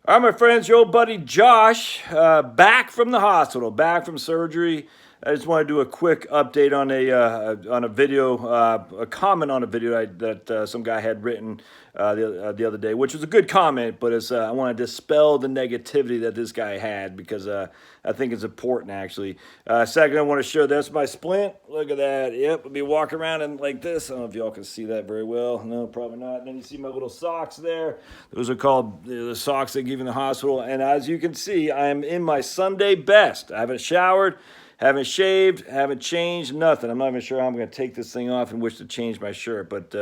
All right, my friends, your old buddy Josh, back from the hospital, back from surgery. I just want to do a quick update on a video, a comment on a video that some guy had written the other day, which was a good comment, but I want to dispel the negativity that this guy had because I think it's important actually. Second, I want to show that's my splint. Look at that. Yep, I'll be walking around in like this. I don't know if y'all can see that very well. No, probably not. And then you see my little socks there. Those are called the socks they give you in the hospital. And as you can see, I am in my Sunday best. I haven't showered. Haven't shaved, haven't changed, nothing. I'm not even sure how I'm going to take this thing off and wish to change my shirt. But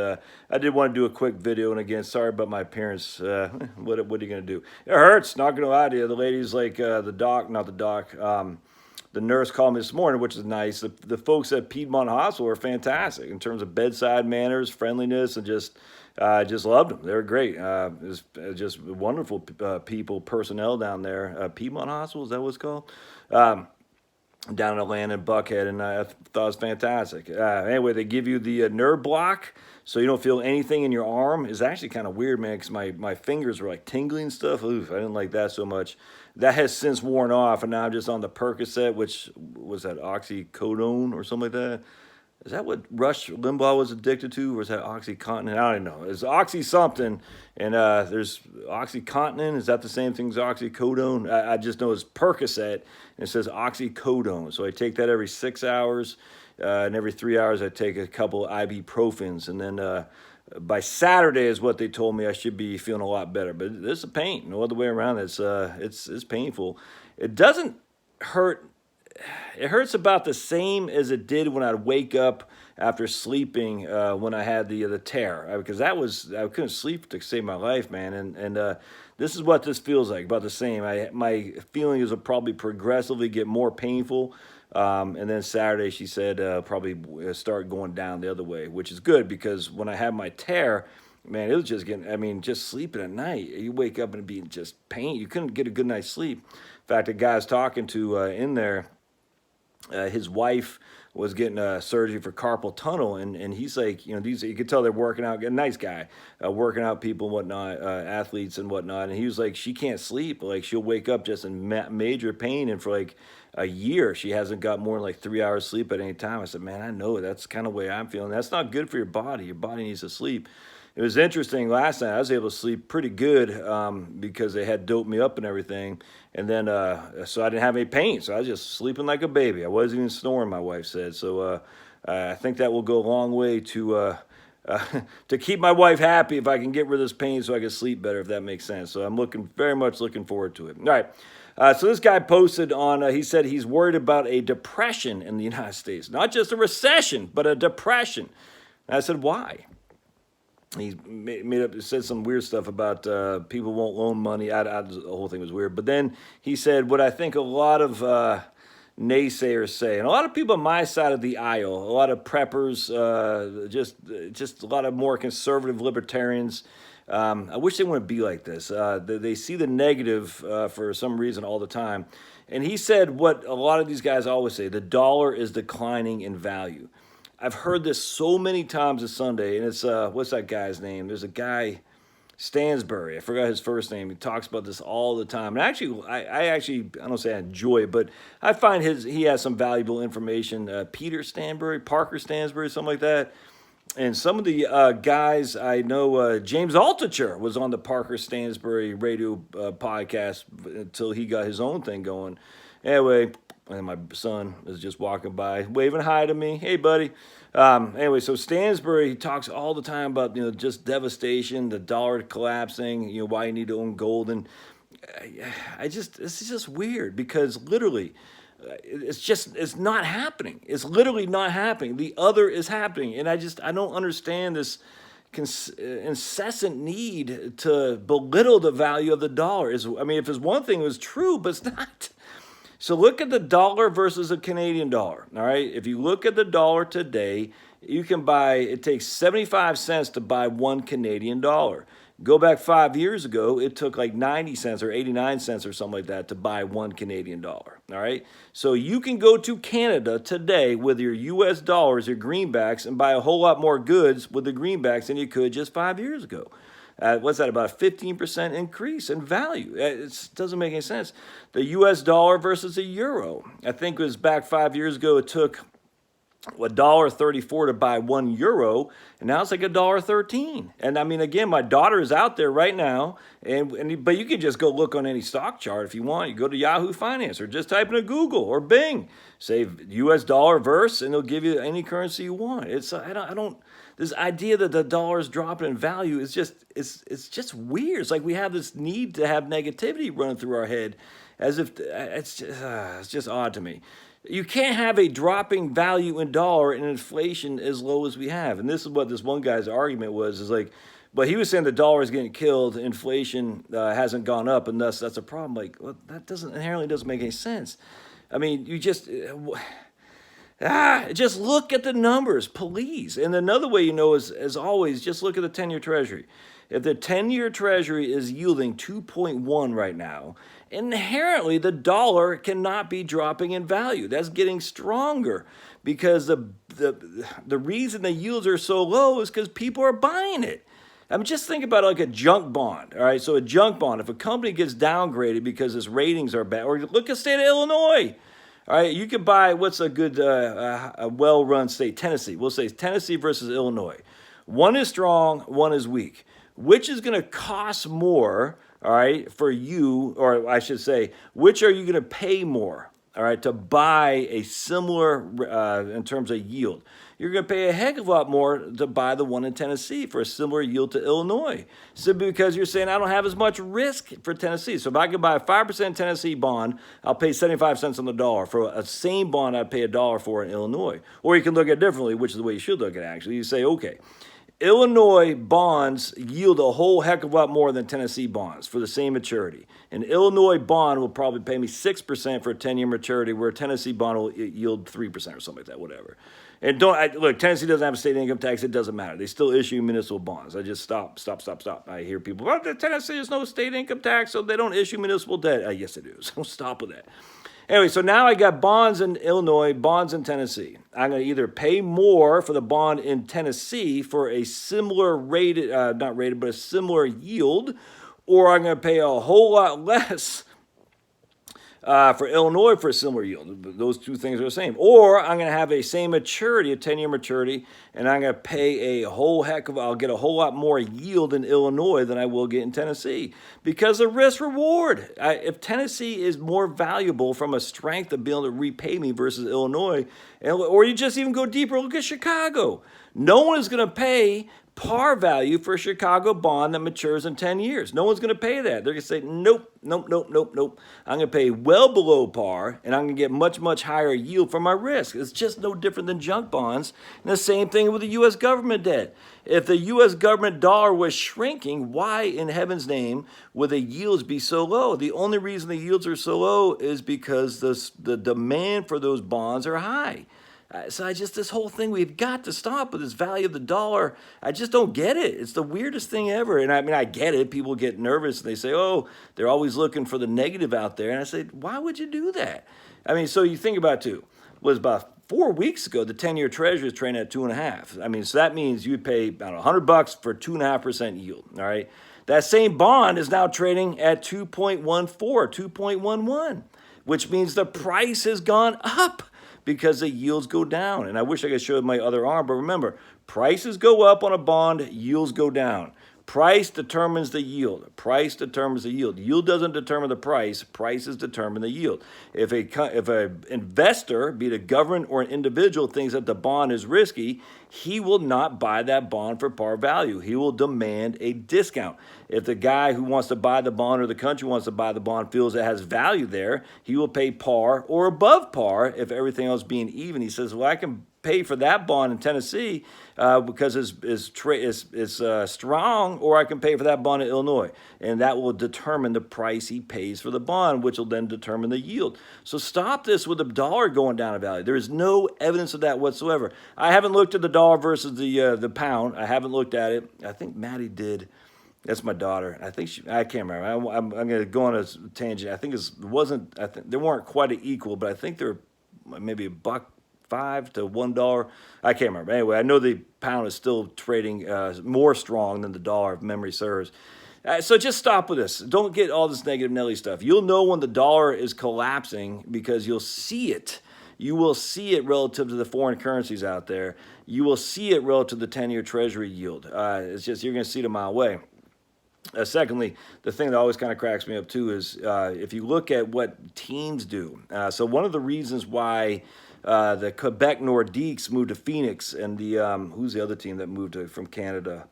I did want to do a quick video. And again, sorry about my appearance. What are you going to do? It hurts, not going to lie to you. The lady's like the nurse called me this morning, which is nice. The folks at Piedmont Hospital are fantastic in terms of bedside manners, friendliness, and just loved them. They were great. It was just wonderful people, personnel down there. Piedmont Hospital, is that what it's called? Down in Atlanta and Buckhead, and I thought it was fantastic. Anyway, they give you the nerve block so you don't feel anything in your arm. It's actually kind of weird, man, because my fingers were like tingling and stuff. Oof, I didn't like that so much. That has since worn off, and now I'm just on the Percocet, which was that oxycodone or something like that. Is that what Rush Limbaugh was addicted to, or is that OxyContin? I don't know. It's Oxy something, and there's OxyContin. Is that the same thing as oxycodone? I just know it's Percocet, and it says oxycodone. So I take that every 6 hours, and every 3 hours I take a couple ibuprofens, and then by Saturday is what they told me I should be feeling a lot better. But this is a pain, no other way around. It's painful. It doesn't hurt. It hurts about the same as it did when I'd wake up after sleeping when I had the tear, because I couldn't sleep to save my life, man. And this is what this feels like, about the same. My feeling is will probably progressively get more painful, and then Saturday she said probably start going down the other way, which is good because when I had my tear. Man, it was just getting, I mean, just sleeping at night. You wake up and it'd be just pain. You couldn't get a good night's sleep. In fact, a guy I was talking to in there, his wife was getting surgery for carpal tunnel, and he's like, these you could tell they're working out. A nice guy, working out people and whatnot, athletes and whatnot. And he was like, she can't sleep. Like she'll wake up just in major pain, and for like a year she hasn't got more than like 3 hours sleep at any time. I said, man, I know that's kind of the way I'm feeling. That's not good for your body. Your body needs to sleep. It was interesting last night. I was able to sleep pretty good because they had doped me up and everything. And then, so I didn't have any pain. So I was just sleeping like a baby. I wasn't even snoring, my wife said. So I think that will go a long way to keep my wife happy if I can get rid of this pain so I can sleep better, if that makes sense. So I'm very much looking forward to it. All right. So this guy posted on, he said he's worried about a depression in the United States. Not just a recession, but a depression. And I said, why? He made up, said some weird stuff about people won't loan money. The whole thing was weird. But then he said what I think a lot of naysayers say, and a lot of people on my side of the aisle, a lot of preppers, just a lot of more conservative libertarians. I wish they wouldn't be like this. They see the negative for some reason all the time. And he said what a lot of these guys always say: the dollar is declining in value. I've heard this so many times this Sunday, and it's what's that guy's name? There's a guy, Stansbury. I forgot his first name. He talks about this all the time. And actually, I don't say I enjoy it, but I find he has some valuable information. Peter Stansbury, Parker Stansbury, something like that. And some of the guys I know, James Altucher was on the Parker Stansbury radio podcast until he got his own thing going. Anyway, and my son is just walking by, waving hi to me. Hey, buddy. Anyway, so Stansbury, he talks all the time about, just devastation, the dollar collapsing, why you need to own gold. And it's just weird because literally, it's not happening. It's literally not happening. The other is happening. And I don't understand this incessant need to belittle the value of the dollar. If it's one thing, it was true, but it's not. So look at the dollar versus a Canadian dollar, all right? If you look at the dollar today, it takes 75 cents to buy 1 Canadian dollar. Go back 5 years ago, it took like 90 cents or 89 cents or something like that to buy 1 Canadian dollar, all right? So you can go to Canada today with your US dollars, your greenbacks, and buy a whole lot more goods with the greenbacks than you could just 5 years ago. What's that, about a 15% increase in value? It doesn't make any sense. The US dollar versus the euro. I think it was back 5 years ago, it took $1.34 to buy €1, and now it's like $1.13. And I mean, again, my daughter is out there right now, but you can just go look on any stock chart if you want. You go to Yahoo Finance or just type in Google or Bing, say U.S. dollar verse, and they'll give you any currency you want. It's I don't this idea that the dollar is dropping in value is just it's just weird. It's like we have this need to have negativity running through our head, as if it's just odd to me. You can't have a dropping value in dollar and inflation as low as we have. And this is what this one guy's argument was, is like, but he was saying the dollar is getting killed, inflation hasn't gone up, and thus that's a problem. Like, well, that inherently doesn't make any sense. I mean, you just look at the numbers, please. And another way you know is, as always, just look at the 10-year Treasury. If the 10-year Treasury is yielding 2.1 right now, inherently the dollar cannot be dropping in value. That's getting stronger because the reason the yields are so low is because people are buying it. I mean, just think about it like a junk bond, all right? So a junk bond, if a company gets downgraded because its ratings are bad, or look at the state of Illinois, all right? You could buy, what's a good, a well-run state? Tennessee. We'll say Tennessee versus Illinois. One is strong, one is weak. Which is going to cost more, all right, for you, or I should say, which are you going to pay more, all right, to buy a similar, in terms of yield? You're going to pay a heck of a lot more to buy the one in Tennessee for a similar yield to Illinois, simply because you're saying I don't have as much risk for Tennessee. So if I could buy a 5% Tennessee bond, I'll pay 75 cents on the dollar. For a same bond, I'd pay $1 for in Illinois. Or you can look at it differently, which is the way you should look at it, actually. You say, okay, Illinois bonds yield a whole heck of a lot more than Tennessee bonds for the same maturity. An Illinois bond will probably pay me 6% for a 10-year maturity, where a Tennessee bond will yield 3% or something like that, whatever. And look, Tennessee doesn't have a state income tax. It doesn't matter. They still issue municipal bonds. I just stop. I hear people, well, Tennessee has no state income tax, so they don't issue municipal debt. Yes, they do. So stop with that. Anyway, so now I got bonds in Illinois, bonds in Tennessee. I'm going to either pay more for the bond in Tennessee for a similar rated, not rated, but a similar yield, or I'm going to pay a whole lot less for Illinois for a similar yield. Those two things are the same. Or I'm going to have a same maturity, a 10-year maturity, and I'm going to pay I'll get a whole lot more yield in Illinois than I will get in Tennessee because of risk reward. If Tennessee is more valuable from a strength of being able to repay me versus Illinois, or you just even go deeper, look at Chicago. No one is going to pay par value for a Chicago bond that matures in 10 years. No one's going to pay that. They're going to say, nope. I'm going to pay well below par, and I'm going to get much, much higher yield for my risk. It's just no different than junk bonds. And the same thing with the U.S. government debt. If the U.S. government dollar was shrinking, why in heaven's name would the yields be so low? The only reason the yields are so low is because the demand for those bonds are high. So this whole thing, we've got to stop with this value of the dollar. I just don't get it. It's the weirdest thing ever. And I mean, I get it. People get nervous and they say, oh, they're always looking for the negative out there. And I say, why would you do that? I mean, so you think about it too. It was about 4 weeks ago, the 10-year Treasury is trading at 2.5. I mean, so that means you would pay about $100 for 2.5% yield. All right. That same bond is now trading at 2.14, 2.11, which means the price has gone up because the yields go down. And I wish I could show my other arm, but remember, prices go up on a bond, yields go down. Price determines the yield. Price determines the yield. Yield doesn't determine the price. Prices determine the yield. If an investor, be it a government or an individual, thinks that the bond is risky, he will not buy that bond for par value. He will demand a discount. If the guy who wants to buy the bond or the country wants to buy the bond feels it has value there, he will pay par or above par if everything else being even. He says, well, I can pay for that bond in Tennessee because it's strong, or I can pay for that bond in Illinois. And that will determine the price he pays for the bond, which will then determine the yield. So stop this with the dollar going down in value. There is no evidence of that whatsoever. I haven't looked at the dollar versus the pound. I haven't looked at it. I think Maddie did. That's my daughter. I can't remember. I'm going to go on a tangent. I think they weren't quite equal, but I think they're maybe $1.05 $1.05 to $1. I can't remember. Anyway, I know the pound is still trading more strong than the dollar, if memory serves. So just stop with this. Don't get all this negative Nelly stuff. You'll know when the dollar is collapsing because you'll see it. You will see it relative to the foreign currencies out there. You will see it relative to the 10-year Treasury yield. It's just you're going to see it a mile away. Secondly, the thing that always kind of cracks me up too is if you look at what teams do. So one of the reasons why the Quebec Nordiques moved to Phoenix, and the who's the other team that moved from Canada?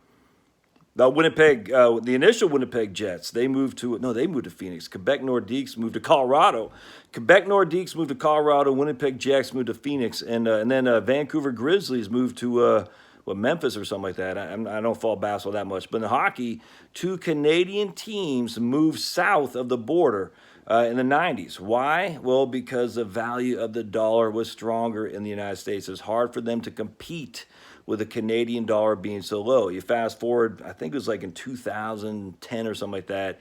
The Winnipeg, the initial Winnipeg Jets, they moved to Phoenix. Quebec Nordiques moved to Colorado. Quebec Nordiques moved to Colorado. Winnipeg Jets moved to Phoenix, and then Vancouver Grizzlies moved to Memphis or something like that. I don't follow basketball that much, but in the hockey, two Canadian teams moved south of the border in the 90s. Why? Well, because the value of the dollar was stronger in the United States. It's hard for them to compete with the Canadian dollar being so low. You fast forward, I think it was like in 2010 or something like that,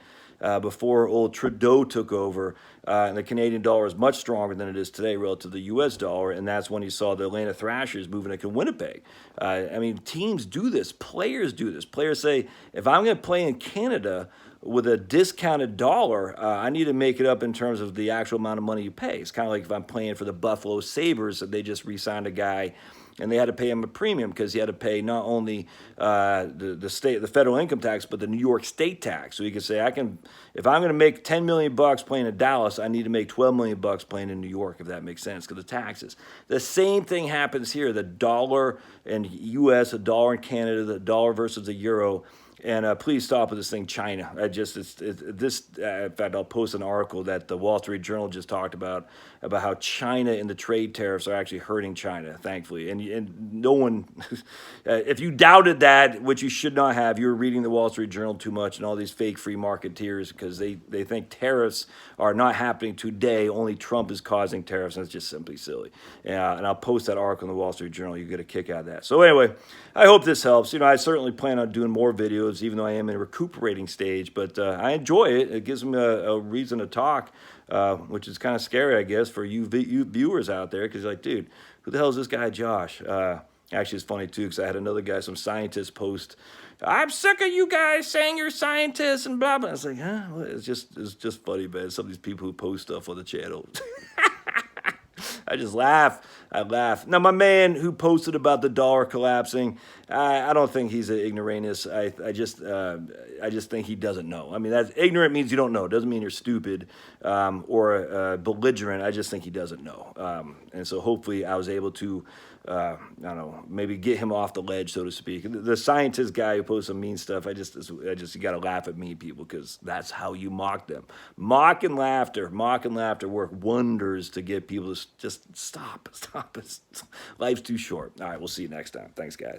before old Trudeau took over, and the Canadian dollar is much stronger than it is today relative to the U.S. dollar, and that's when you saw the Atlanta Thrashers moving to Winnipeg. I mean, teams do this. Players do this. Players say, if I'm going to play in Canada with a discounted dollar, I need to make it up in terms of the actual amount of money you pay. It's kind of like if I'm playing for the Buffalo Sabres, that they just re-signed a guy, and they had to pay him a premium because he had to pay not only the federal income tax, but the New York state tax. So you can say, if I'm going to make $10 million playing in Dallas, I need to make $12 million playing in New York, if that makes sense, because the taxes. The same thing happens here. The dollar in U.S., the dollar in Canada, the dollar versus the euro. And please stop with this thing, China. In fact, I'll post an article that the Wall Street Journal just talked about how China and the trade tariffs are actually hurting China, thankfully. And no one, if you doubted that, which you should not have, you're reading the Wall Street Journal too much and all these fake free marketeers, because they think tariffs are not happening today. Only Trump is causing tariffs, and it's just simply silly. And I'll post that article in the Wall Street Journal. You get a kick out of that. So anyway, I hope this helps. I certainly plan on doing more videos, even though I am in a recuperating stage, but I enjoy it. It gives me a reason to talk, which is kind of scary, I guess, for you viewers out there, because you're like, dude, who the hell is this guy Josh? Actually, it's funny, too, because I had another guy, some scientist, post, I'm sick of you guys saying you're scientists and blah, blah. I was like, huh? Well, it's just funny, man. Some of these people who post stuff on the channel. I just laugh. I laugh. Now, my man who posted about the dollar collapsing, I don't think he's an ignoramus. I just think he doesn't know. I mean, that's ignorant means you don't know. It doesn't mean you're stupid or belligerent. I just think he doesn't know. And so hopefully I was able to, I don't know, maybe get him off the ledge, so to speak. The scientist guy who posts some mean stuff, you got to laugh at mean people, because that's how you mock them. Mock and laughter work wonders to get people to just stop. Life's too short. All right, we'll see you next time. Thanks, guys.